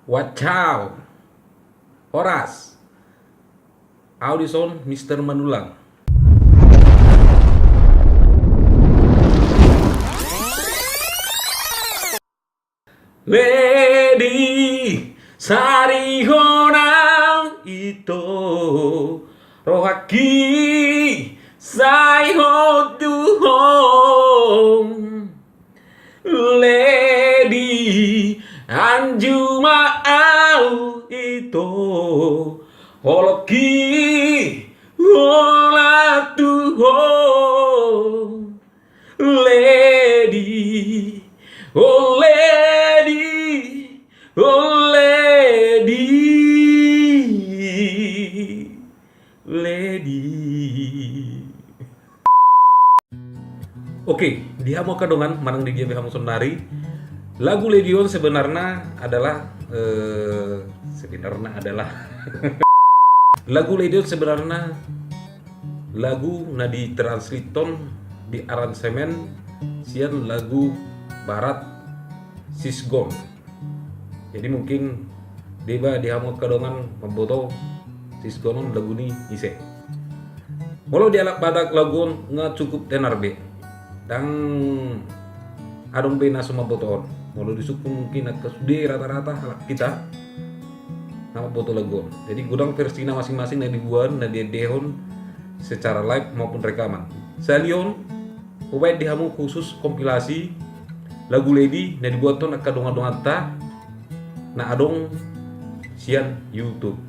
Wacau, Horas, Audison, Mister Manulang. Lady Sarihona ito Rohaki Saihotuhong Lady Anjuma au ito Holoki Holatuhong Lady Oh lady, oh lady, lady. Oke, di Hamo Kadongan manang di Hamo Sonari. Lagu Legion sebenarnya adalah lagu Legion sebenarnya lagu na di transliton di aransemen sian lagu barat Sisgon. Jadi mungkin deba di Hamo Kadongan memboto Sisgonon lagu ni ise. Walau di alak badak lagun nggak cukup tenar be. Dan adong be na semua botoon. Walau disuku mungkin agak sudah rata-rata halak kita nama boto lagun. Jadi gudang versi masing-masing na dibuat na dia dehon secara live maupun rekaman. Salion pemain di Hamo khusus kompilasi lagu Lady na dibuat tuh nak kadongan-dongan ta na adong sian YouTube.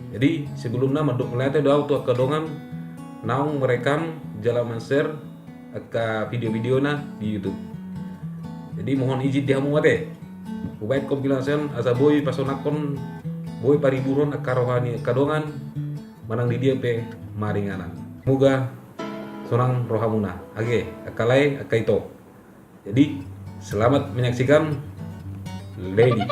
Jadi sebelumnya madok melihat doa tuh kadongan naung merekam jalan share ke video-video na di YouTube. Jadi mohon izin di Hamo mate. Buat kompilasi asa boy pasonakon boy pariburon akarohani kadongan manang di dia pe maringanan. Moga sonang rohamuna. Age akalai akaito. Jadi selamat menyaksikan Lady.